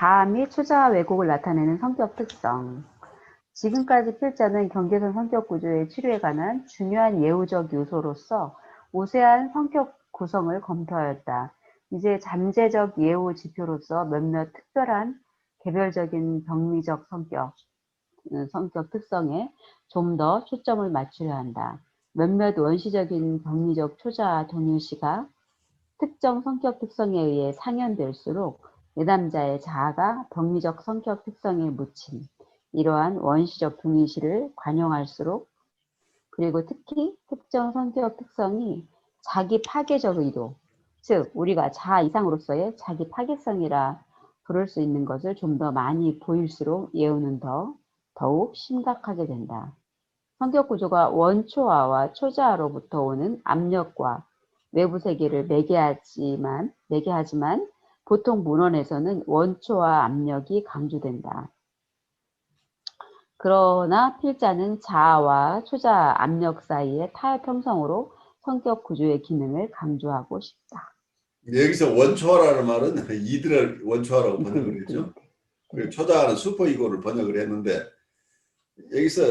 자아 및 초자아 왜곡을 나타내는 성격 특성. 지금까지 필자는 경계선 성격 구조의 치료에 관한 중요한 예우적 요소로서 우세한 성격 구성을 검토하였다. 이제 잠재적 예우 지표로서 몇몇 특별한 개별적인 병리적 성격 특성에 좀 더 초점을 맞추려 한다. 몇몇 원시적인 병리적 초자아 동일시가 특정 성격 특성에 의해 상연될수록 내담자의 자아가 병리적 성격 특성에 묻힌 이러한 원시적 동일시를 관용할수록, 그리고 특히 특정 성격 특성이 자기 파괴적 의도, 즉 우리가 자아 이상으로서의 자기 파괴성이라 부를 수 있는 것을 좀 더 많이 보일수록 예우는 더욱 심각하게 된다. 성격 구조가 원초아와 초자아로부터 오는 압력과 외부 세계를 매개하지만 보통 문헌에서는 원초아 압력이 강조된다. 그러나 필자는 자아와 초자아 압력 사이의 타협 형성으로 성격 구조의 기능을 강조하고 싶다. 여기서 원초아라는 말은 이들을 원초아라고 번역을 했죠. 그리고 초자아는 슈퍼이고를 번역을 했는데, 여기서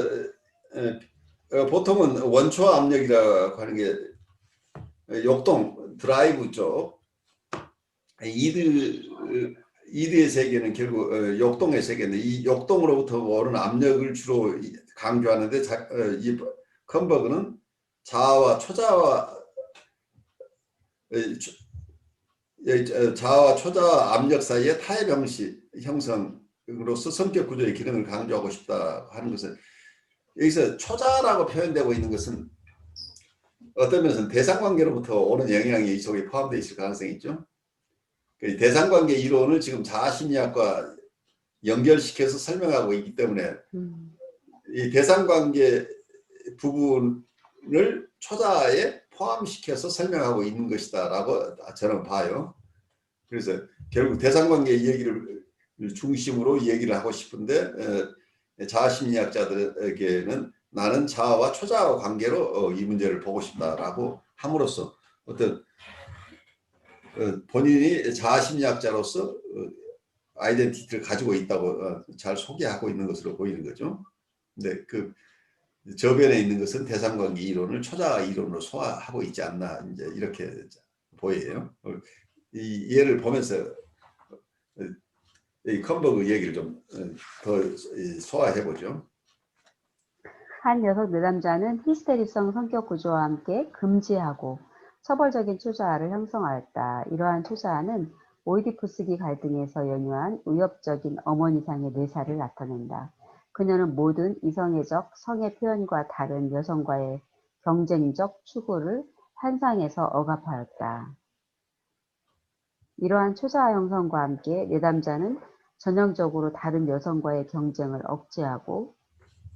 보통은 원초아 압력이라고 하는 게 욕동 드라이브 쪽, 이드의 세계는 결국 욕동의 세계인데, 이 욕동으로부터 오는 압력을 주로 강조하는데, 이 컨버그는 자아와 초자아 초자아 압력 사이의 타협 형성으로서 성격 구조의 기능을 강조하고 싶다 하는 것은, 여기서 초자아라고 표현되고 있는 것은 어떤 면에서는 대상관계로부터 오는 영향이 이 속에 포함되어 있을 가능성이 있죠. 대상관계 이론을 지금 자아심리학과 연결시켜서 설명하고 있기 때문에 이 대상관계 부분을 초자아에 포함시켜서 설명하고 있는 것이다라고 저는 봐요. 그래서 결국 대상관계 얘기를 중심으로 얘기를 하고 싶은데, 자아심리학자들에게는 나는 자아와 초자아 관계로 이 문제를 보고 싶다라고 함으로써 어떤 본인이 자아심리학자로서 아이덴티티를 가지고 있다고 잘 소개하고 있는 것으로 보이는 거죠. 근데 그 저변에 있는 것은 대상관계 이론을 초자아 이론으로 소화하고 있지 않나, 이제 이렇게 보여요. 이 예를 보면서 이 컨버그 얘기를 좀 더 소화해 보죠. 한 여성 내담자는 히스테리성 성격 구조와 함께 금지하고 처벌적인 초자아를 형성하였다. 이러한 초자아는 오이디푸스기 갈등에서 연유한 위협적인 어머니상의 뇌사를 나타낸다. 그녀는 모든 이성애적 성의 표현과 다른 여성과의 경쟁적 추구를 환상에서 억압하였다. 이러한 초자아 형성과 함께 내담자는 전형적으로 다른 여성과의 경쟁을 억제하고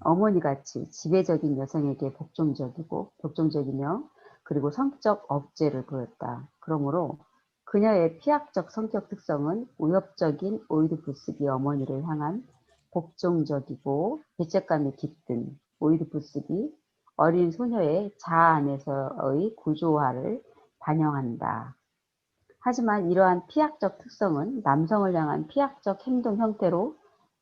어머니같이 지배적인 여성에게 복종적이며 그리고 성적 억제를 보였다. 그러므로 그녀의 피학적 성격 특성은 위협적인 오이디푸스기 어머니를 향한 복종적이고 죄책감이 깃든 오이디푸스기 어린 소녀의 자아 안에서의 구조화를 반영한다. 하지만 이러한 피학적 특성은 남성을 향한 피학적 행동 형태로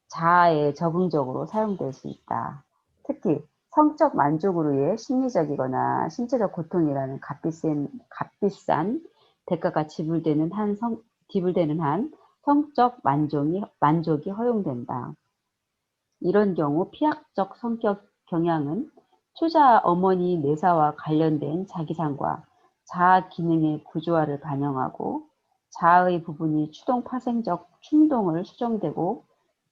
자아에 적응적으로 사용될 수 있다. 특히 성적 만족으로 인해 심리적이거나 신체적 고통이라는 값비싼 대가가 지불되는 한 성적 만족이 허용된다. 이런 경우 피학적 성격 경향은 초자아 어머니 내사와 관련된 자기상과 자아 기능의 구조화를 반영하고 자아의 부분이 추동 파생적 충동을 수정되고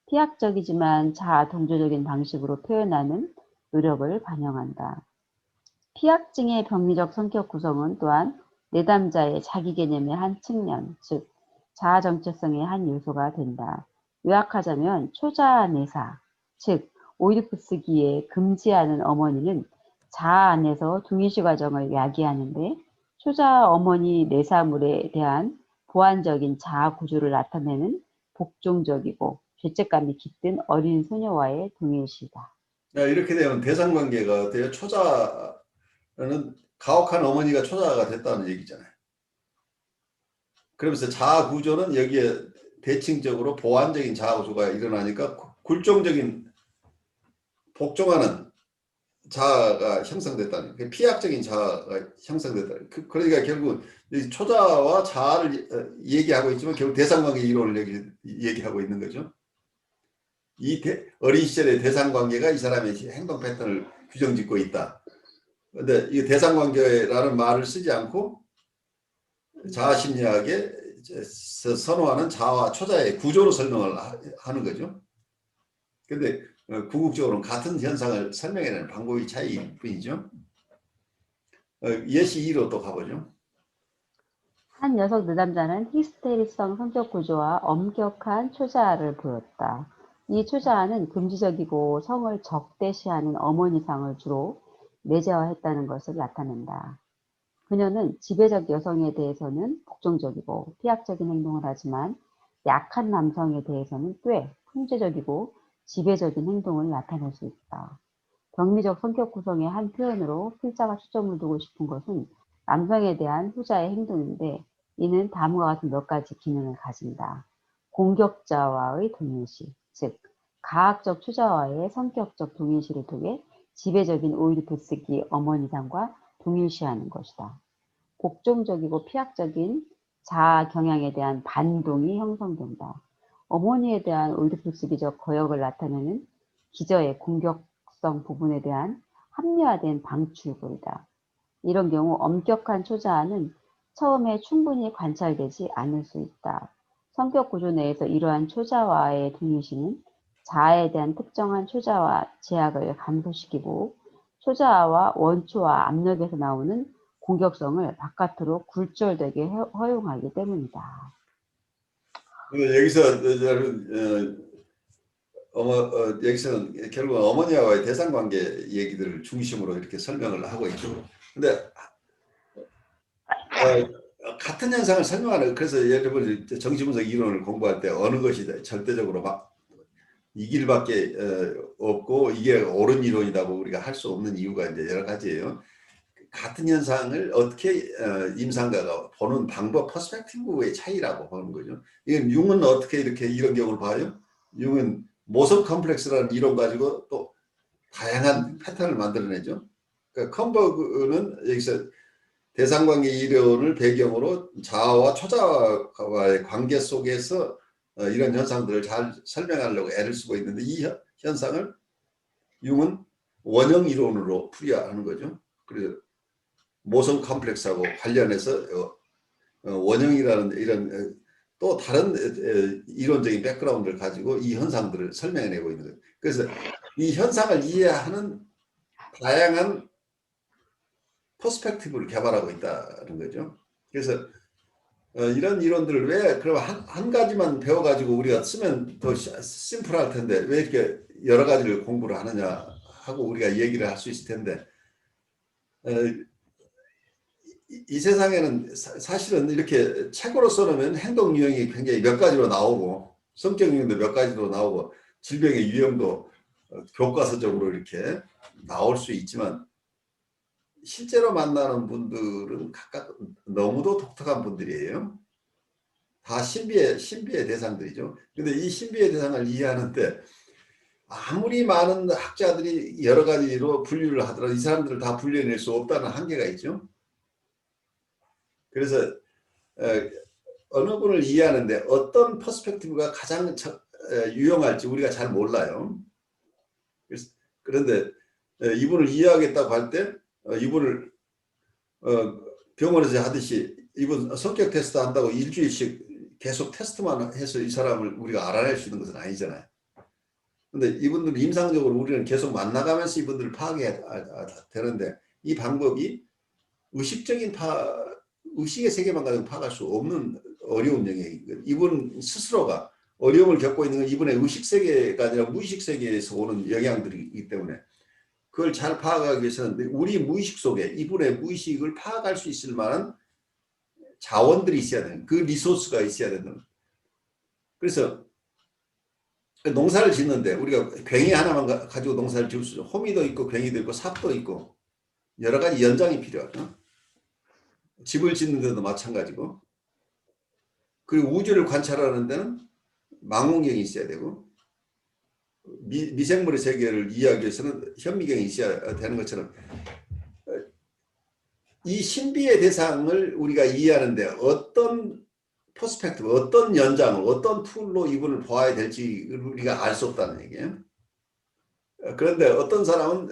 피학적이지만 자아 동조적인 방식으로 표현하는 노력을 반영한다. 피학증의 병리적 성격 구성은 또한 내담자의 자기 개념의 한 측면, 즉 자아 정체성의 한 요소가 된다. 요약하자면 초자아 내사, 즉 오이디푸스기에 금지하는 어머니는 자아 안에서 동일시 과정을 야기하는데, 초자아 어머니 내사물에 대한 보완적인 자아 구조를 나타내는 복종적이고 죄책감이 깃든 어린 소녀와의 동일시다. 이렇게 되면 대상관계가 어때요? 초자아는 가혹한 어머니가 초자아가 됐다는 얘기잖아요. 그러면서 자아 구조는 여기에 대칭적으로 보완적인 자아 구조가 일어나니까 굴종적인 복종하는 자아가 형성됐다는, 피약적인 자아가 형성됐다는. 그러니까 결국 초자와 자아를 얘기하고 있지만 결국 대상관계 이론을 얘기하고 있는 거죠. 어린 시절의 대상관계가 이 사람의 행동 패턴을 규정짓고 있다. 그런데 이 대상관계라는 말을 쓰지 않고 자아심리학에 선호하는 자아와 초자의 구조로 설명을 하는 거죠. 그런데 궁극적으로는 같은 현상을 설명해내는 방법의 차이일 뿐이죠. 예시 2로 또 가보죠. 한 녀석 내담자는 히스테리성 성격 구조와 엄격한 초자아를 보였다. 이 초자아는 금지적이고 성을 적대시하는 어머니상을 주로 내재화했다는 것을 나타낸다. 그녀는 지배적 여성에 대해서는 복종적이고 피약적인 행동을 하지만 약한 남성에 대해서는 꽤 통제적이고 지배적인 행동을 나타낼 수 있다. 병리적 성격 구성의 한 표현으로 필자가 초점을 두고 싶은 것은 남성에 대한 후자의 행동인데 이는 다음과 같은 몇 가지 기능을 가진다. 공격자와의 동일시, 즉 가학적 초자와의 성격적 동일시를 통해 지배적인 오이디푸스기 어머니상과 동일시하는 것이다. 복종적이고 피약적인 자아 경향에 대한 반동이 형성된다. 어머니에 대한 오이디푸스기적 거역을 나타내는 기저의 공격성 부분에 대한 합리화된 방출구이다. 이런 경우 엄격한 초자아는 처음에 충분히 관찰되지 않을 수 있다. 성격 구조 내에서 이러한 초자와의 동일시는 자아에 대한 특정한 초자와 제약을 감소시키고 초자아와 원초와 압력에서 나오는 공격성을 바깥으로 굴절되게 허용하기 때문이다. 여기서 여기서는 결국 어머니와의 대상관계 얘기들을 중심으로 이렇게 설명을 하고 있죠. 근데 같은 현상을 설명하는, 그래서 여러분 정치분석 이론을 공부할 때 어느 것이 절대적으로 막 이 길밖에 없고 이게 옳은 이론이라고 우리가 할 수 없는 이유가 이제 여러 가지예요. 같은 현상을 어떻게 임상가가 보는 방법, 퍼스펙티브의 차이라고 보는 거죠. 이건 융은 어떻게 이렇게 이런 경우를 봐요? 융은 모성 컴플렉스라는 이론 가지고 또 다양한 패턴을 만들어내죠. 그러니까 컴버그는 여기서 대상관계 이론을 배경으로 자아와 초자아와의 관계 속에서 이런 현상들을 잘 설명하려고 애를 쓰고 있는데 이 현상을 융은 원형 이론으로 풀이하는 거죠. 그래서 모성 컴플렉스하고 관련해서 원형이라는 이런 또 다른 이론적인 백그라운드를 가지고 이 현상들을 설명해내고 있는 거예요. 그래서 이 현상을 이해하는 다양한 퍼스펙티브를 개발하고 있다는 거죠. 그래서 이런 이론들을 왜 그럼 한 가지만 배워가지고 우리가 쓰면 더 심플할 텐데 왜 이렇게 여러 가지를 공부를 하느냐 하고 우리가 얘기를 할 수 있을 텐데 이 세상에는 사실은 이렇게 책으로 써놓으면 행동 유형이 굉장히 몇 가지로 나오고 성격 유형도 몇 가지로 나오고 질병의 유형도 교과서적으로 이렇게 나올 수 있지만 실제로 만나는 분들은 각각 너무도 독특한 분들이에요. 다 신비의 대상들이죠. 근데 이 신비의 대상을 이해하는데 아무리 많은 학자들이 여러 가지로 분류를 하더라도 이 사람들을 다 분류해낼 수 없다는 한계가 있죠. 그래서 어느 분을 이해하는데 어떤 퍼스펙티브가 가장 유용할지 우리가 잘 몰라요. 그런데 이분을 이해하겠다고 할 때 이분을 병원에서 하듯이 이분 성격 테스트 한다고 일주일씩 계속 테스트만 해서 이 사람을 우리가 알아낼 수 있는 것은 아니잖아요. 근데 이분들 임상적으로 우리는 계속 만나가면서 이분들을 파악해야 되는데 이 방법이 의식의 세계만 가지고 파악할 수 없는 어려운 영역이거든요. 이분 스스로가 어려움을 겪고 있는 건 이분의 의식 세계가 아니라 무의식 세계에서 오는 영향들이기 때문에 그걸 잘 파악하기 위해서는 우리 무의식 속에 이분의 무의식을 파악할 수 있을 만한 자원들이 있어야 되는, 그 리소스가 있어야 되는. 그래서 농사를 짓는데 우리가 괭이 하나만 가지고 농사를 지을 수 있어요. 호미도 있고 괭이도 있고 삽도 있고 여러 가지 연장이 필요하죠. 집을 짓는 데도 마찬가지고. 그리고 우주를 관찰하는 데는 망원경이 있어야 되고 미생물의 세계를 이해하기 위해서는 현미경이 있어야 되는 것처럼 이 신비의 대상을 우리가 이해하는데 어떤 퍼스펙티브, 어떤 연장을, 어떤 툴로 이분을 보아야 될지 우리가 알 수 없다는 얘기예요. 그런데 어떤 사람은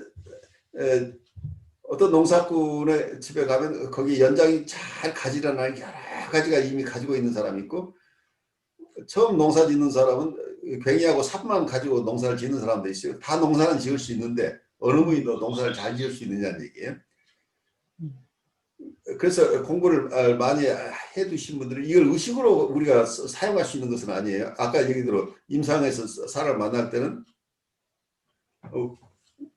어떤 농사꾼의 집에 가면 거기 연장이 잘 가지런하게 여러 가지가 이미 가지고 있는 사람이 있고 처음 농사 짓는 사람은 괭이하고 삽만 가지고 농사를 짓는 사람도 있어요. 다 농사는 지을 수 있는데 어느 분이 더 농사를 잘 지을 수 있느냐는 얘기예요. 그래서 공부를 많이 해두신 분들은 이걸 의식으로 우리가 사용할 수 있는 것은 아니에요. 아까 얘기대로 임상에서 사람을 만날 때는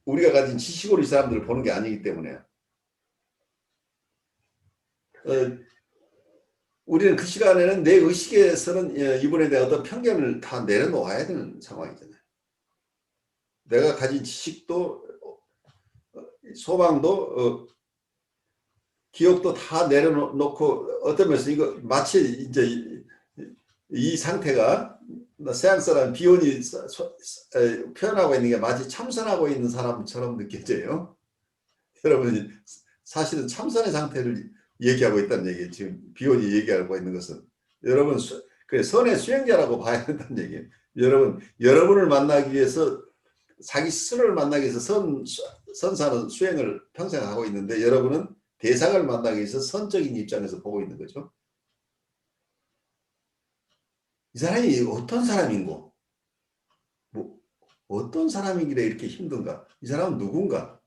우리가 가진 지식으로 이 사람들을 보는 게 아니기 때문에 우리는 그 시간에는 내 의식에서는 이분에 대한 어떤 편견을 다 내려놓아야 되는 상황이잖아요. 내가 가진 지식도 소망도 기억도 다 내려놓고 어떤 면에서 이거 마치 이제 이 상태가 세앙스라는 비혼이 표현하고 있는 게 마치 참선하고 있는 사람처럼 느껴져요. 여러분이 사실은 참선의 상태를 얘기하고 있다는 얘기예요. 지금 비혼이 얘기하고 있는 것은 여러분 그래 선의 수행자라고 봐야 된다는 얘기예요. 여러분을 만나기 위해서 자기 스스로를 만나기 위해서 선사는 수행을 평생 하고 있는데 여러분은 대상을 만나기 위해서 선적인 입장에서 보고 있는 거죠. 이 사람이 어떤 사람인고 뭐 어떤 사람이길래 이렇게 힘든가? 이 사람은 누군가?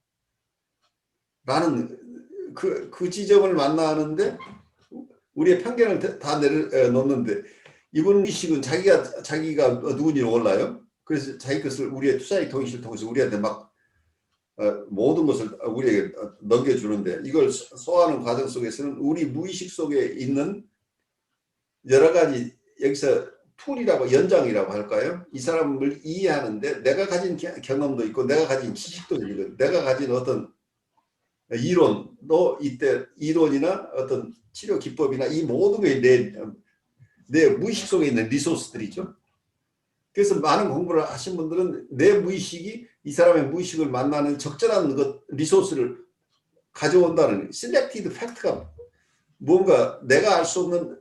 라는 그 지점을 만나는데 우리의 편견을 다 내려놓는데 이분 의식은 자기가 누군지 몰라요. 그래서 자기 것을 우리의 투자익 통일시를 통해서 우리한테 막 모든 것을 우리에게 넘겨주는데 이걸 소화하는 과정 속에서는 우리 무의식 속에 있는 여러 가지 여기서 툴이라고 연장이라고 할까요? 이 사람을 이해하는데 내가 가진 경험도 있고 내가 가진 지식도 있고 내가 가진 어떤 이론도 이때 이론이나 어떤 치료 기법이나 이 모든 게 내 무의식 속에 있는 리소스들이죠. 그래서 많은 공부를 하신 분들은 내 무의식이 이 사람의 무의식을 만나는 적절한 리소스를 가져온다는 셀렉티드 팩트가 뭔가 내가 알 수 없는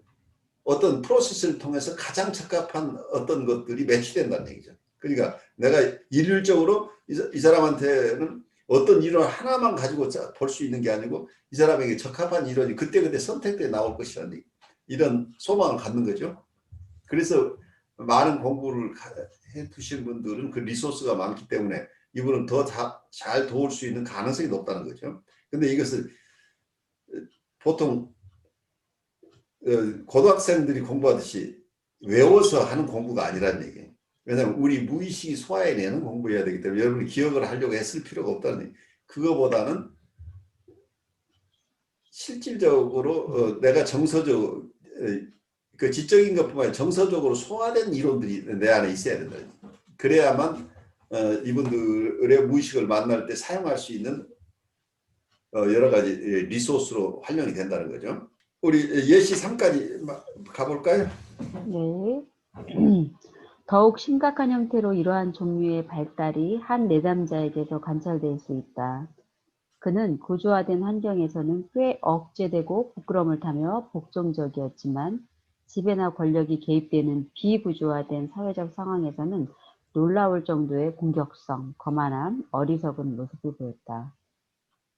어떤 프로세스를 통해서 가장 적합한 어떤 것들이 매치된다는 얘기죠. 그러니까 내가 일률적으로 이 사람한테는 어떤 이론 하나만 가지고 볼 수 있는 게 아니고 이 사람에게 적합한 이론이 그때그때 선택돼 나올 것이라는 이런 소망을 갖는 거죠. 그래서 많은 공부를 해 두신 분들은 그 리소스가 많기 때문에 이분은 더 잘 도울 수 있는 가능성이 높다는 거죠. 근데 이것을 보통 고등학생들이 공부하듯이 외워서 하는 공부가 아니라는 얘기예요. 왜냐하면 우리 무의식이 소화해내는 공부해야 되기 때문에 여러분이 기억을 하려고 애쓸 필요가 없다는 얘기예요. 그거보다는 실질적으로 내가 정서적으로 그 지적인 것뿐만 아니라 정서적으로 소화된 이론들이 내 안에 있어야 된다. 그래야만 이분들의 무의식을 만날 때 사용할 수 있는 여러 가지 리소스로 활용이 된다는 거죠. 우리 예시 3까지 가볼까요? 네. 더욱 심각한 형태로 이러한 종류의 발달이 한 내담자에게서 관찰될 수 있다. 그는 구조화된 환경에서는 꽤 억제되고 부끄러움을 타며 복종적이었지만 지배나 권력이 개입되는 비구조화된 사회적 상황에서는 놀라울 정도의 공격성, 거만함, 어리석은 모습을 보였다.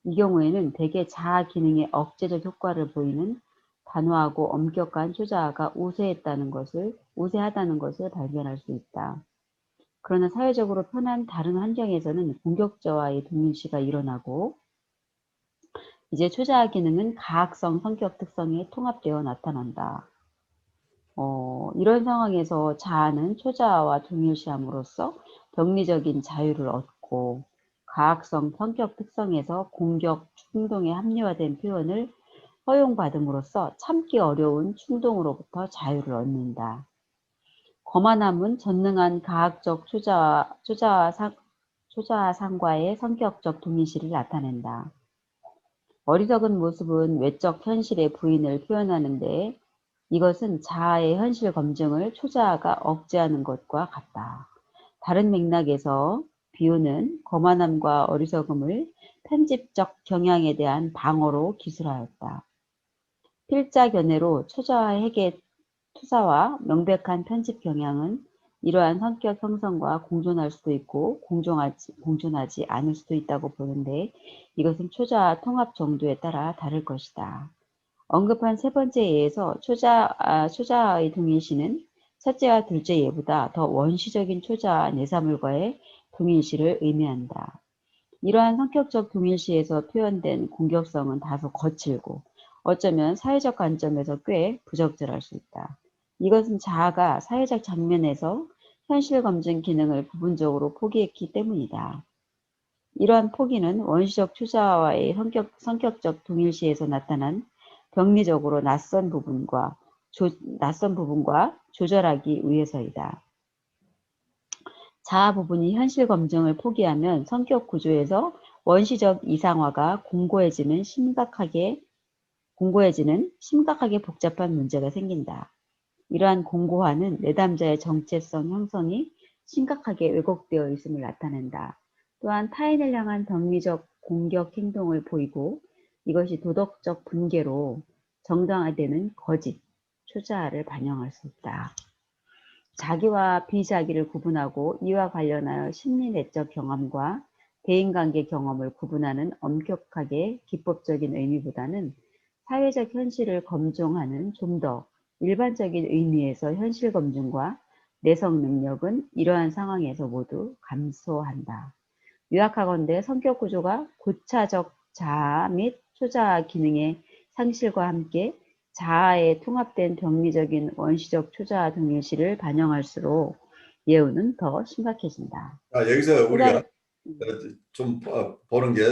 이 경우에는 대개 자아 기능의 억제적 효과를 보이는 단호하고 엄격한 초자아가 우세하다는 것을 발견할 수 있다. 그러나 사회적으로 편한 다른 환경에서는 공격자와의 동일시가 일어나고 이제 초자아 기능은 가학성 성격 특성에 통합되어 나타난다. 이런 상황에서 자아는 초자아와 동일시함으로써 병리적인 자유를 얻고 가학성 성격 특성에서 공격 충동에 합리화된 표현을 허용받음으로써 참기 어려운 충동으로부터 자유를 얻는다. 거만함은 전능한 가학적 초자아상과의 성격적 동일시를 나타낸다. 어리석은 모습은 외적 현실의 부인을 표현하는데 이것은 자아의 현실 검증을 초자아가 억제하는 것과 같다. 다른 맥락에서 비유는 거만함과 어리석음을 편집적 경향에 대한 방어로 기술하였다. 필자 견해로 초자아에게 투사와 명백한 편집 경향은 이러한 성격 형성과 공존할 수도 있고 공존하지 않을 수도 있다고 보는데 이것은 초자아 통합 정도에 따라 다를 것이다. 언급한 세 번째 예에서 초자아의 동일시는 첫째와 둘째 예보다 더 원시적인 초자아 내사물과의 동일시를 의미한다. 이러한 성격적 동일시에서 표현된 공격성은 다소 거칠고 어쩌면 사회적 관점에서 꽤 부적절할 수 있다. 이것은 자아가 사회적 장면에서 현실 검증 기능을 부분적으로 포기했기 때문이다. 이러한 포기는 원시적 초자아와의 성격적 동일시에서 나타난 병리적으로 낯선 부분과 조절하기 위해서이다. 자아 부분이 현실 검증을 포기하면 성격 구조에서 원시적 이상화가 공고해지는 심각하게 복잡한 문제가 생긴다. 이러한 공고화는 내담자의 정체성 형성이 심각하게 왜곡되어 있음을 나타낸다. 또한 타인을 향한 병리적 공격 행동을 보이고 이것이 도덕적 분개로 정당화되는 거짓, 초자아를 반영할 수 있다. 자기와 비자기를 구분하고 이와 관련하여 심리 내적 경험과 대인관계 경험을 구분하는 엄격하게 기법적인 의미보다는 사회적 현실을 검증하는 좀 더 일반적인 의미에서 현실 검증과 내성 능력은 이러한 상황에서 모두 감소한다. 요약하건대 성격 구조가 고차적 자아 및 초자아 기능의 상실과 함께 자아의 통합된 병리적인 원시적 초자아 동일시를 반영할수록 예우는 더 심각해진다. 여기서 또 우리가 다른 좀 보는 게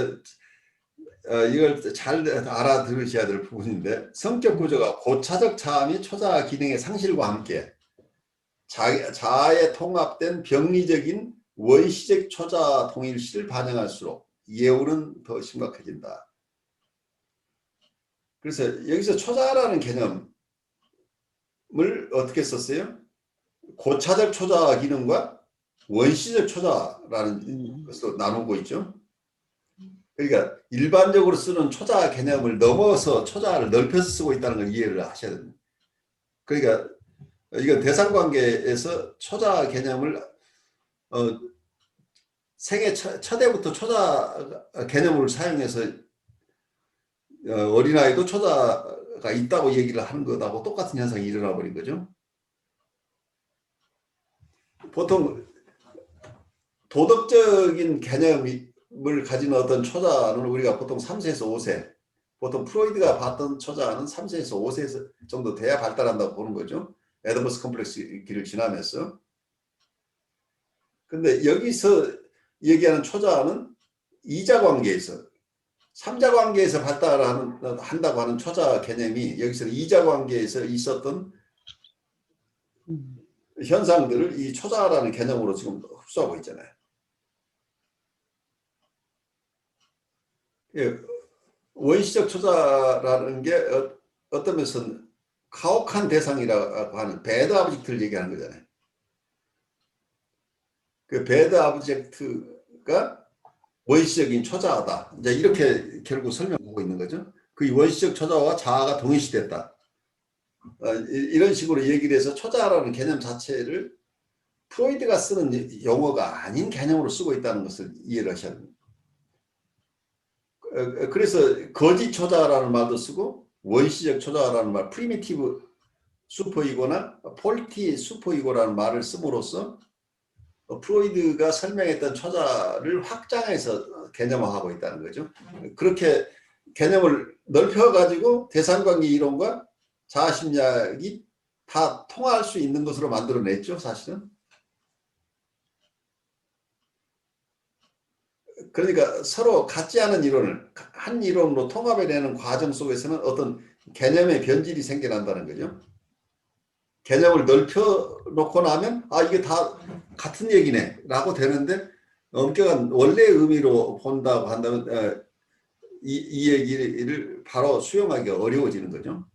이걸 잘 알아들으셔야 될 부분인데 성격 구조가 고차적 자아 및 초자아 기능의 상실과 함께 자아에 통합된 병리적인 원시적 초자아 동일시를 반영할수록 예우는 더 심각해진다. 그래서 여기서 초자아라는 개념을 어떻게 썼어요? 고차적 초자아 기능과 원시적 초자아라는 것으로 나누고 있죠. 그러니까 일반적으로 쓰는 초자아 개념을 넘어서 초자아를 넓혀서 쓰고 있다는 걸 이해를 하셔야 됩니다. 그러니까 이건 대상관계에서 초자아 개념을 생애 첫해부터 초자아 개념을 사용해서 어린아이도 초자아가 있다고 얘기를 하는 것하고 똑같은 현상이 일어나 버린 거죠. 보통 도덕적인 개념을 가진 어떤 초자아는 우리가 보통 3세에서 5세, 보통 프로이드가 봤던 초자아는 3세에서 5세 정도 돼야 발달한다고 보는 거죠. 에더머스 컴플렉스 길을 지나면서. 근데 여기서 얘기하는 초자아는 이자 관계에서, 삼자 관계에서 발달한다고 하는 초자아 개념이 여기서 이자 관계에서 있었던 현상들을 이 초자아라는 개념으로 지금 흡수하고 있잖아요. 예, 원시적 초자라는 게 어떤 면에서는 가혹한 대상이라고 하는 배드 아브젝트를 얘기하는 거잖아요. 그 배드 아브젝트가 원시적인 초자아다. 이제 이렇게 결국 설명하고 있는 거죠. 그 원시적 초자아와 자아가 동일시됐다. 이런 식으로 얘기를 해서 초자아라는 개념 자체를 프로이드가 쓰는 용어가 아닌 개념으로 쓰고 있다는 것을 이해를 하셔야 됩니다. 그래서 거짓 초자라는 말도 쓰고 원시적 초자라는 말, 프리미티브 슈퍼이고나 폴티 슈퍼이고라는 말을 씀으로써 프로이드가 설명했던 초자를 확장해서 개념화하고 있다는 거죠. 그렇게 개념을 넓혀가지고 대상관계 이론과 자아심리학이 다 통할 수 있는 것으로 만들어냈죠, 사실은. 그러니까 서로 같지 않은 이론을 한 이론으로 통합해내는 과정 속에서는 어떤 개념의 변질이 생겨난다는 거죠. 개념을 넓혀놓고 나면 이게 다 같은 얘기네 라고 되는데 엄격한 원래의 의미로 본다고 한다면 이 얘기를 바로 수용하기가 어려워지는 거죠.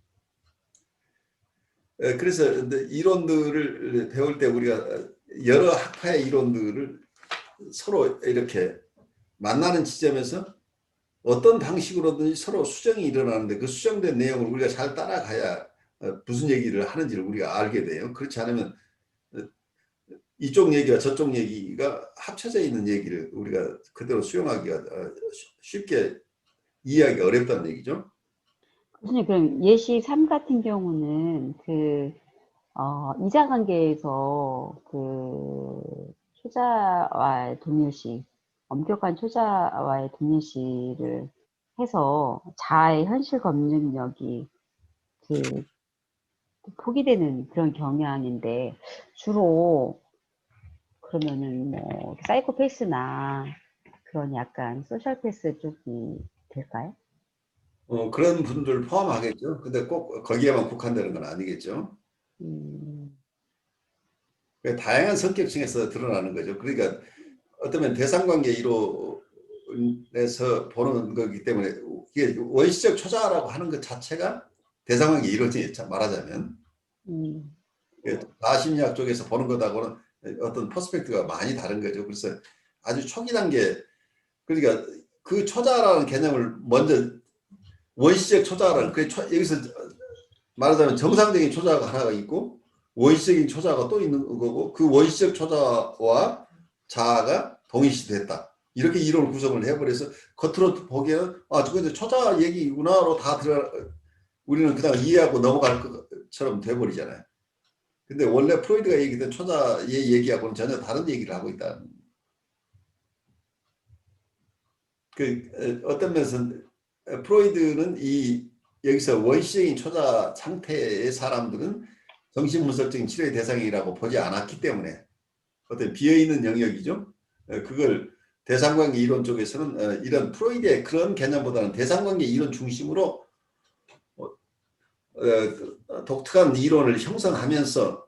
그래서 이론들을 배울 때 우리가 여러 학파의 이론들을 서로 이렇게 만나는 지점에서 어떤 방식으로든지 서로 수정이 일어나는데 그 수정된 내용을 우리가 잘 따라가야 무슨 얘기를 하는지를 우리가 알게 돼요. 그렇지 않으면 이쪽 얘기와 저쪽 얘기가 합쳐져 있는 얘기를 우리가 그대로 수용하기가 쉽게 이해하기가 어렵다는 얘기죠. 교수님, 그럼 예시 3 같은 경우는 이자관계에서 초자와의 동일시, 엄격한 초자와의 동일시를 해서 자아의 현실 검증력이 포기되는 그런 경향인데, 주로 그러면은 뭐 사이코패스나 그런 약간 소셜패스 쪽이 될까요? 그런 분들 포함하겠죠. 근데 꼭 거기에만 국한되는 건 아니겠죠. 음, 다양한 성격층에서 드러나는 거죠. 그러니까 어쩌면 대상관계 이론에서 보는 거기 때문에 이게 원시적 초자라고 하는 것 자체가 대상관계 이론이죠. 말하자면 음, 가심리학 쪽에서 보는 것하고는 어떤 퍼스펙트가 많이 다른 거죠. 그래서 아주 초기 단계, 그러니까 그 초자라는 개념을 먼저 원시적 초자라는 여기서 말하자면 정상적인 초자가 하나가 있고 원시적인 초자가 또 있는 거고 그 원시적 초자와 자아가 동일시됐다. 이렇게 이론을 구성을 해버려서 겉으로 보기에는 저거 초자 얘기구나로 다 우리는 그냥 이해하고 넘어갈 것처럼 돼버리잖아요. 근데 원래 프로이드가 얘기했던 초자의 얘기하고는 전혀 다른 얘기를 하고 있다. 어떤 면에서는 프로이드는 여기서 원시적인 초자 상태의 사람들은 정신분석적인 치료의 대상이라고 보지 않았기 때문에 어떤 비어있는 영역이죠. 그걸 대상관계 이론 쪽에서는 이런 프로이드의 그런 개념보다는 대상관계 이론 중심으로 독특한 이론을 형성하면서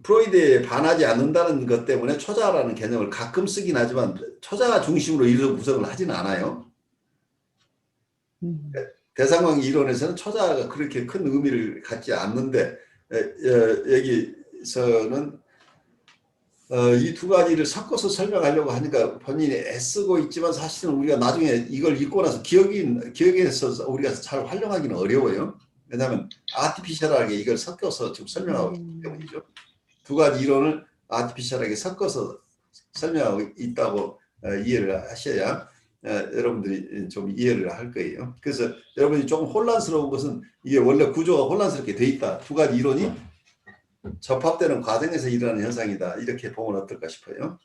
프로이드에 반하지 않는다는 것 때문에 초자라는 개념을 가끔 쓰긴 하지만 초자 중심으로 이론 구성을 하지는 않아요. 대상관계 이론에서는 초자가 그렇게 큰 의미를 갖지 않는데 여기서는 이 두 가지를 섞어서 설명하려고 하니까 본인이 애쓰고 있지만 사실은 우리가 나중에 이걸 읽고 나서 기억에서 우리가 잘 활용하기는 어려워요. 왜냐하면 아티피셜하게 이걸 섞어서 지금 설명하고 있기 때문이죠. 두 가지 이론을 아티피셜하게 섞어서 설명하고 있다고 이해를 하셔야 여러분들이 좀 이해를 할 거예요. 그래서 여러분이 조금 혼란스러운 것은 이게 원래 구조가 혼란스럽게 돼 있다. 두 가지 이론이 접합되는 과정에서 일어나는 현상이다. 이렇게 보면 어떨까 싶어요.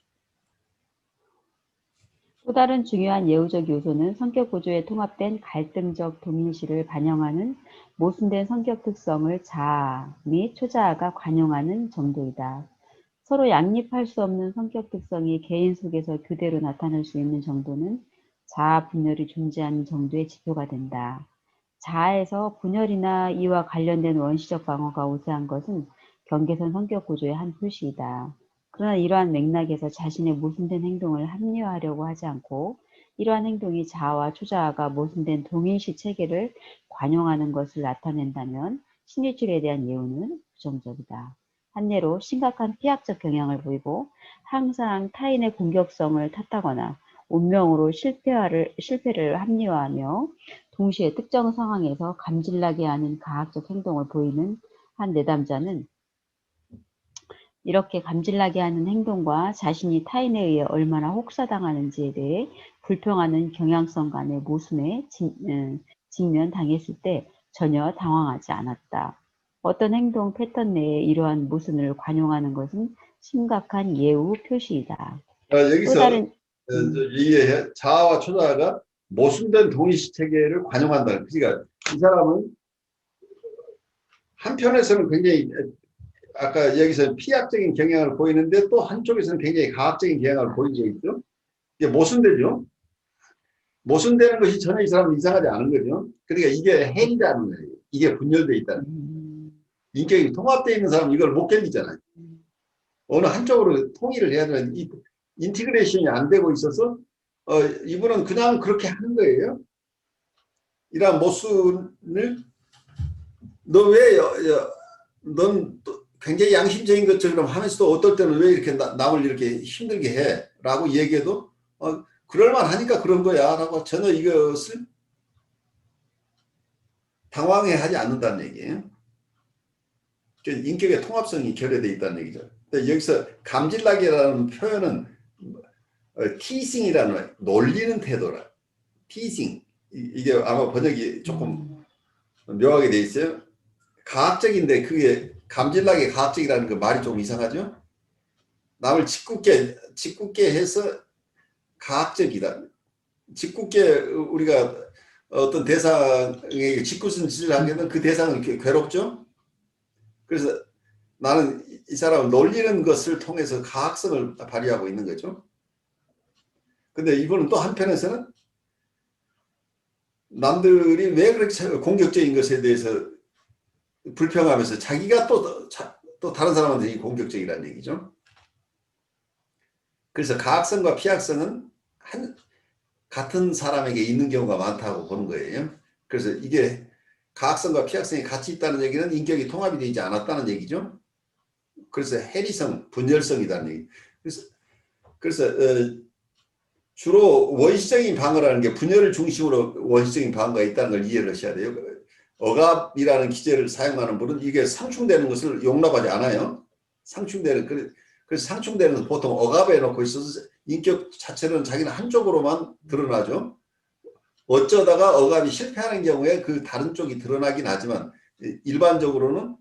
또 다른 중요한 예우적 요소는 성격 구조에 통합된 갈등적 동일시를 반영하는 모순된 성격 특성을 자아 및 초자아가 관용하는 정도이다. 서로 양립할 수 없는 성격 특성이 개인 속에서 그대로 나타날 수 있는 정도는 자아 분열이 존재하는 정도의 지표가 된다. 자아에서 분열이나 이와 관련된 원시적 방어가 우세한 것은 경계선 성격 구조의 한 표시이다. 그러나 이러한 맥락에서 자신의 모순된 행동을 합리화하려고 하지 않고 이러한 행동이 자아와 초자아가 모순된 동일시 체계를 관용하는 것을 나타낸다면 심리치료에 대한 예우는 부정적이다. 한 예로 심각한 피학적 경향을 보이고 항상 타인의 공격성을 탓하거나 운명으로 실패를 합리화하며 동시에 특정 상황에서 감질나게 하는 가학적 행동을 보이는 한 내담자는 이렇게 감질나게 하는 행동과 자신이 타인에 의해 얼마나 혹사당하는지에 대해 불평하는 경향성 간의 모순에 직면당했을 때 전혀 당황하지 않았다. 어떤 행동 패턴 내에 이러한 모순을 관용하는 것은 심각한 예우 표시이다. 또 여기서 다른 이해해. 자아와 초자아가 모순된 동일시 체계를 관용한다. 그러니까 이 사람은 한편에서는 굉장히 아까 여기서 피학적인 경향을 보이는데 또 한쪽에서는 굉장히 가학적인 경향을 보이고 있죠. 이게 모순되죠. 모순되는 것이 전혀 이 사람은 이상하지 않은 거죠. 그러니까 이게 해이라는 거예요. 이게 분열되어 있다는 거예요. 인격이 통합되어 있는 사람은 이걸 못 견디잖아요. 어느 한쪽으로 통일을 해야 되는 이 인티그레이션이 안 되고 있어서 이분은 그냥 그렇게 하는 거예요. 이러한 모순을 넌 또 굉장히 양심적인 것처럼 하면서도 어떨 때는 왜 이렇게 남을 이렇게 힘들게 해? 라고 얘기해도 그럴만 하니까 그런 거야 라고 전혀 이것을 당황해 하지 않는다는 얘기예요. 인격의 통합성이 결여되어 있다는 얘기죠. 여기서 감질나게라는 표현은 티싱이라는 놀리는 태도라. 티싱. 이게 아마 번역이 조금 묘하게 돼 있어요. 가학적인데 그게 감질나게 가학적이라는 그 말이 좀 이상하죠. 남을 짓궂게 해서 가학적이다. 짓궂게 우리가 어떤 대상에게 짓궂은 짓을 하게 되면 그 대상은 괴롭죠. 그래서 나는 이 사람을 놀리는 것을 통해서 가학성을 발휘하고 있는 거죠. 근데 이분은 또 한편에서는 남들이 왜 그렇게 공격적인 것에 대해서 불평하면서 자기가 또 다른 사람한테 공격적이라는 얘기죠. 그래서 가학성과 피학성은 같은 사람에게 있는 경우가 많다고 보는 거예요. 그래서 이게 가학성과 피학성이 같이 있다는 얘기는 인격이 통합이 되지 않았다는 얘기죠. 그래서 해리성, 분열성이라는 얘기. 그래서 주로 원시적인 방어라는 게 분열을 중심으로 원시적인 방어가 있다는 걸 이해를 하셔야 돼요. 억압이라는 기제를 사용하는 분은 이게 상충되는 것을 용납하지 않아요. 그래서 상충되는 것을 보통 억압에 놓고 있어서 인격 자체는 자기는 한쪽으로만 드러나죠. 어쩌다가 억압이 실패하는 경우에 그 다른 쪽이 드러나긴 하지만 일반적으로는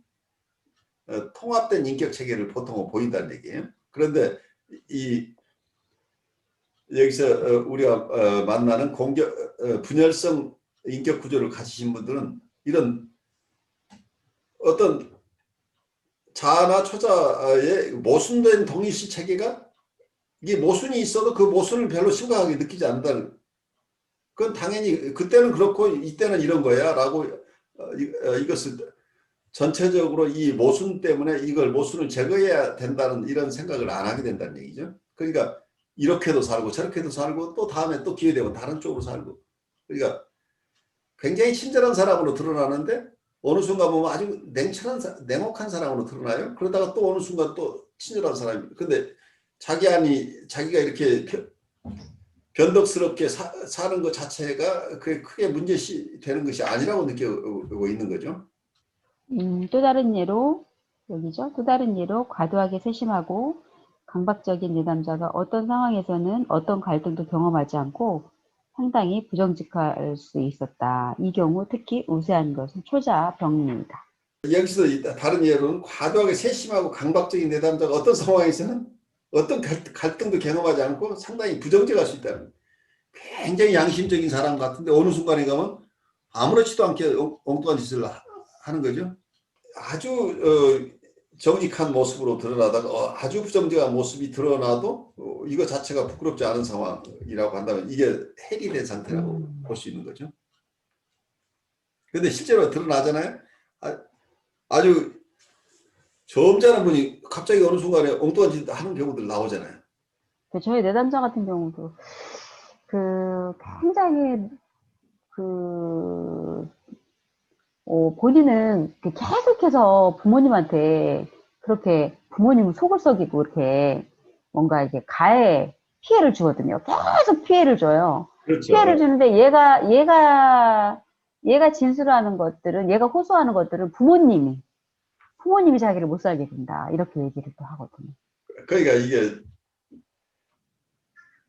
통합된 인격 체계를 보통 보인다는 얘기예요. 그런데 여기서 우리가 만나는 분열성 인격 구조를 가지신 분들은 이런 어떤 자아나 초자의 모순된 동일시 체계가 이게 모순이 있어도 그 모순을 별로 심각하게 느끼지 않는다는, 그건 당연히 그때는 그렇고 이때는 이런 거야 라고 이것을 전체적으로 이 모순 때문에 이걸 모순을 제거해야 된다는 이런 생각을 안 하게 된다는 얘기죠. 그러니까 이렇게도 살고 저렇게도 살고 또 다음에 또 기회 되면 다른 쪽으로 살고, 그러니까 굉장히 친절한 사람으로 드러나는데 어느 순간 보면 아주 냉혹한 사람으로 드러나요. 그러다가 또 어느 순간 또 친절한 사람입니다. 근데 자기가 이렇게 변덕스럽게 사는 것 자체가 그게 크게 문제되는 것이 아니라고 느끼고 있는 거죠. 또 다른 예로, 여기죠. 또 다른 예로 과도하게 세심하고 강박적인 내담자가 어떤 상황에서는 어떤 갈등도 경험하지 않고 상당히 부정직할 수 있었다. 이 경우 특히 우세한 것은 초자 병입니다. 여기서 다른 예로는 과도하게 세심하고 강박적인 내담자가 어떤 상황에서는 어떤 갈등도 경험하지 않고 상당히 부정직할 수 있다는, 굉장히 양심적인 사람 같은데 어느 순간에 가면 아무렇지도 않게 엉뚱한 짓을 하는 거죠. 아주 정직한 모습으로 드러나다가 아주 부정직한 모습이 드러나도 이거 자체가 부끄럽지 않은 상황이라고 한다면 이게 해리된 상태라고 볼 수 있는 거죠. 근데 실제로 드러나잖아요. 아주 점잖은 분이 갑자기 어느 순간에 엉뚱한 짓 하는 경우들 나오잖아요. 저희 내담자 같은 경우도 굉장히 본인은 계속해서 부모님한테 그렇게 부모님 속을 썩이고 이렇게 뭔가 이렇게 피해를 주거든요. 계속 피해를 줘요. 그렇죠. 피해를 주는데 얘가 진술하는 것들은, 얘가 호소하는 것들은 부모님이 자기를 못 살게 된다. 이렇게 얘기를 또 하거든요. 그러니까 이게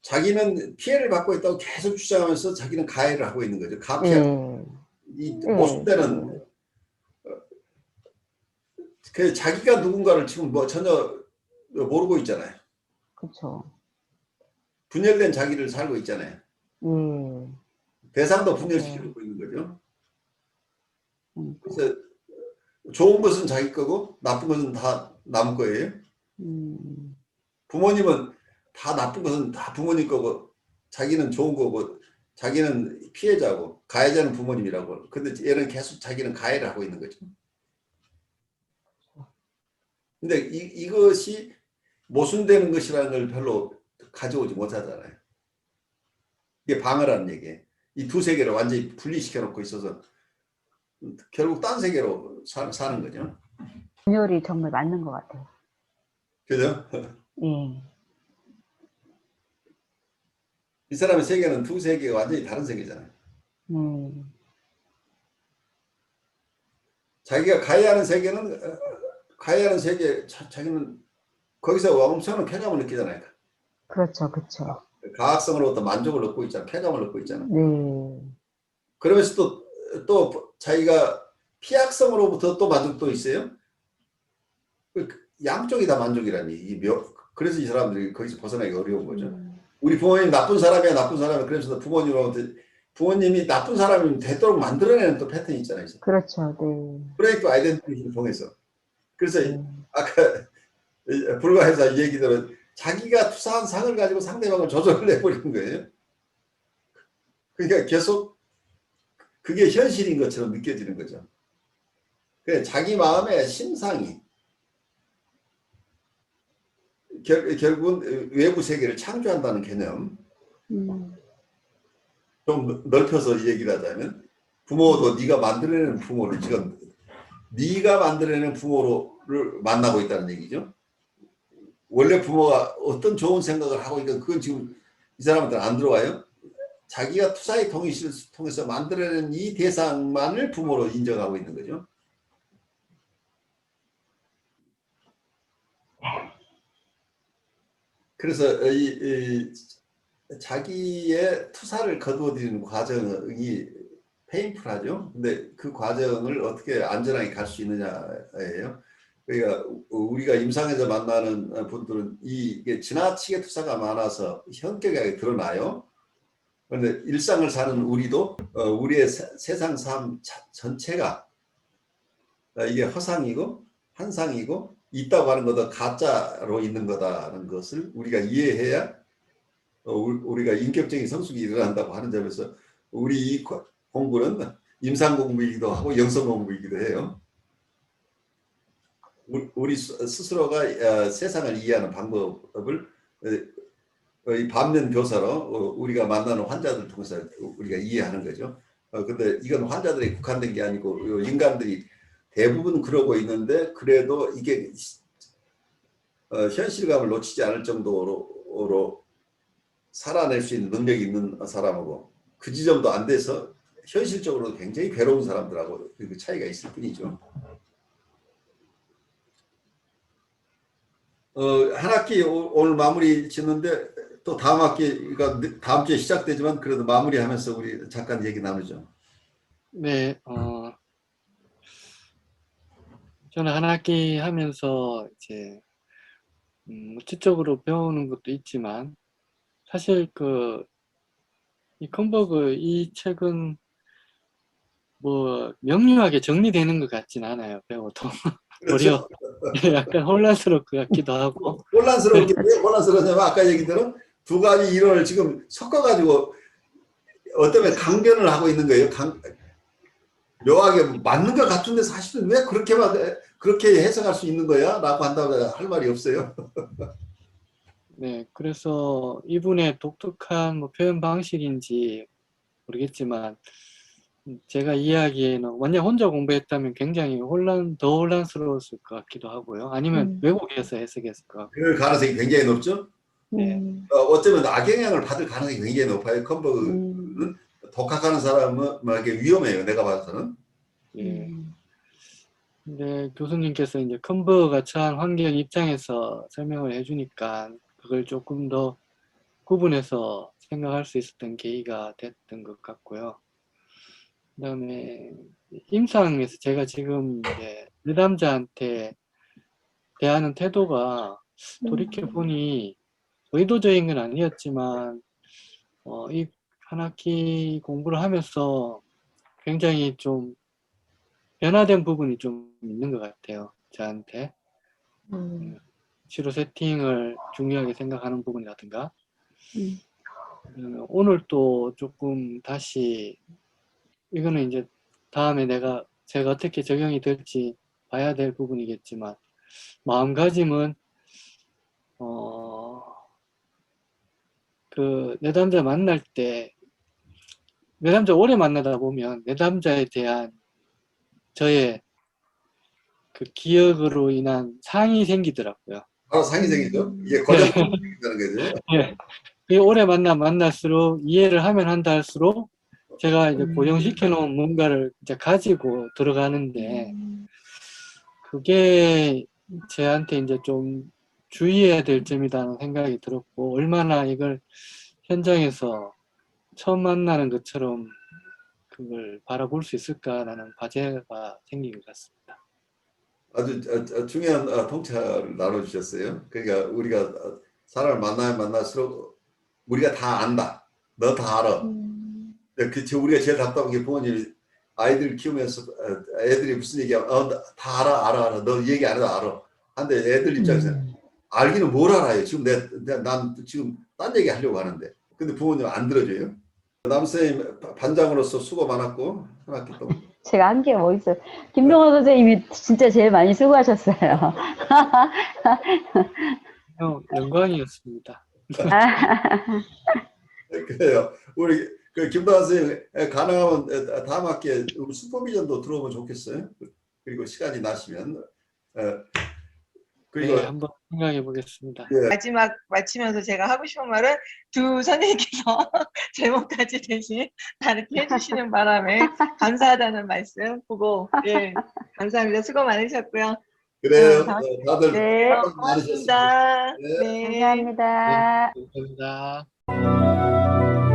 자기는 피해를 받고 있다고 계속 주장하면서 자기는 가해를 하고 있는 거죠. 가피하고. 이 모순되는 그 자기가 누군가를 지금 뭐 전혀 모르고 있잖아요. 그렇죠. 분열된 자기를 살고 있잖아요. 대상도 분열시키고 있는 거죠. 그래서 좋은 것은 자기 거고 나쁜 것은 다 남 거예요. 부모님은 다 나쁜 것은 다 부모님 거고 자기는 좋은 거고 자기는 피해자고 가해자는 부모님이라고. 근데 얘는 계속 자기는 가해를 하고 있는 거죠. 근데 이것이 모순되는 것이라는 걸 별로 가져오지 못하잖아요. 이게 방어라는 얘기예요. 이 두 세계를 완전히 분리시켜 놓고 있어서 결국 딴 세계로 사는 거죠. 분열이 정말 맞는 것 같아요. 그죠? 예. 이 사람의 세계는 두 세계가 완전히 다른 세계잖아요. 자기가 가해하는 세계는 가해하는 세계 자기는 거기서 엄청난 쾌감을 느끼잖아요. 그렇죠, 그렇죠. 가학성으로부터 만족을 얻고 있잖아. 쾌감을 얻고 있잖아. 네. 그러면서 또 자기가 피약성으로부터 또 만족도 있어요. 양쪽이 다 만족이라니. 그래서 이 사람들이 거기서 벗어나기 어려운 거죠. 우리 부모님 나쁜 사람이야, 나쁜 사람이야. 그래서 부모님이 나쁜 사람이면 되도록 만들어내는 또 패턴이 있잖아요. 그렇죠, 네. 브레이크 아이덴티티를 통해서. 그래서 네. 아까 불과해서 이 얘기들은 자기가 투사한 상을 가지고 상대방을 조절을 해버리는 거예요. 그러니까 계속 그게 현실인 것처럼 느껴지는 거죠. 그래, 자기 마음의 심상이 결국은 외부 세계를 창조한다는 개념. 좀 넓혀서 얘기를 하자면 부모도 네가 만들어내는 부모를 지금 네가 만들어내는 부모를 만나고 있다는 얘기죠. 원래 부모가 어떤 좋은 생각을 하고 있건 그건 지금 이 사람한테는 안 들어와요. 자기가 투사의 통일을 통해서 만들어낸 이 대상만을 부모로 인정하고 있는 거죠. 그래서 이 자기의 투사를 거두어들이는 과정이 페인풀하죠. 근데 그 과정을 어떻게 안전하게 갈 수 있느냐예요. 그러니까 우리가 임상에서 만나는 분들은 이게 지나치게 투사가 많아서 현격하게 드러나요. 그런데 일상을 사는 우리도 우리의 세상 삶 전체가 이게 허상이고 환상이고 있다고 하는 것도 가짜로 있는 거다라는 것을 우리가 이해해야 우리가 인격적인 성숙이 일어난다고 하는 점에서 우리 이 공부는 임상 공부이기도 하고 영성 공부이기도 해요. 우리 스스로가 세상을 이해하는 방법을 이 반면 교사로 우리가 만나는 환자들 통해서 우리가 이해하는 거죠. 근데 이건 환자들이 국한된 게 아니고 인간들이 대부분 그러고 있는데 그래도 이게 현실감을 놓치지 않을 정도로 살아낼 수 있는 능력이 있는 사람하고 그 지점도 안 돼서 현실적으로 굉장히 괴로운 사람들하고 그 차이가 있을 뿐이죠. 한 학기 오늘 마무리 짓는데 또 다음 학기가 다음 주에 시작되지만 그래도 마무리하면서 우리 잠깐 얘기 나누죠. 네, 저는 한 학기 하면서 이제 물질적으로 배우는 것도 있지만 사실 이 컨버그 이 책은 뭐 명료하게 정리되는 것 같진 않아요. 배워도 그렇죠. 오히려 약간 혼란스러울 것 같기도 하고. 혼란스럽게 왜 혼란스러냐면 아까 얘기대로 두 가지 이론을 지금 섞어가지고 어떤 면 강변을 하고 있는 거예요. 묘하게 맞는 것 같은데 사실은 왜 그렇게 해석할 수 있는 거야? 라고 한다고 할 말이 없어요. 네, 그래서 이분의 독특한 뭐 표현 방식인지 모르겠지만 제가 이해하기에는 완전 혼자 공부했다면 굉장히 더 혼란스러웠을 것 같기도 하고요. 아니면 외국에서 해석했을 것 같고. 그럴 가능성이 굉장히 높죠. 네. 어쩌면 악영향을 받을 가능성이 굉장히 높아요. 컨버그는 독학하는 사람에게 위험해요. 내가 봐서는. 예. 근데 교수님께서 이제 컨버그가 처한 환경 입장에서 설명을 해주니까 그걸 조금 더 구분해서 생각할 수 있었던 계기가 됐던 것 같고요. 그 다음에 임상에서 제가 지금 이제 내담자한테 대하는 태도가 돌이켜보니 의도적인 건 아니었지만 이 한 학기 공부를 하면서 굉장히 좀 변화된 부분이 좀 있는 것 같아요. 저한테. 치료 세팅을 중요하게 생각하는 부분이라든가 오늘 또 조금 다시 이거는 이제 다음에 제가 어떻게 적용이 될지 봐야 될 부분이겠지만 마음가짐은 그 내담자 만날 때 내담자 오래 만나다 보면 내담자에 대한 저의 그 기억으로 인한 상이 생기더라고요. 바로 상이 생기죠. 이게 고정이 생긴다는 거죠. 예. 그 오래 만날수록 이해를 하면 한다 할수록 제가 이제 고정시켜 놓은 뭔가를 이제 가지고 들어가는데 그게 저한테 이제 좀 주의해야 될 점이라는 생각이 들었고 얼마나 이걸 현장에서 처음 만나는 것처럼 그걸 바라볼 수 있을까라는 과제가 생긴 것 같습니다. 아주 중요한 통찰을 나눠주셨어요. 그러니까 우리가 사람을 만날수록 우리가 다 안다. 너 다 알아. 우리가 제일 답답한 게 부모님이 아이들 키우면서 애들이 무슨 얘기하면 다 알아. 너 얘기 안 해도 알아. 근데 애들 입장에서 알기는 뭘 알아요. 지금 난 지금 딴 얘기 하려고 하는데. 근데 부모님은 안 들어줘요. 남선생님 반장으로서 수고 많았고 한 학기 동안. 제가 한 게 뭐 있어요. 김병호 선생님이 진짜 제일 많이 수고하셨어요. 영광이었습니다. 그래요. 우리 그 김다은 선생님 가능하면 다음 학기에 우리 슈퍼비전도 들어오면 좋겠어요. 그리고 시간이 나시면 그리고 네, 한번 생각해 보겠습니다. 마지막 마치면서 제가 하고 싶은 말은 두 선생님께서 제목까지 대신 다 이렇게 해주시는 바람에 감사하다는 말씀 보고 예 감사합니다. 수고 많으셨고요. 그래요. 다들 네. 수고 많으셨습니다. 고맙습니다. 네. 네. 감사합니다. 네, 감사합니다.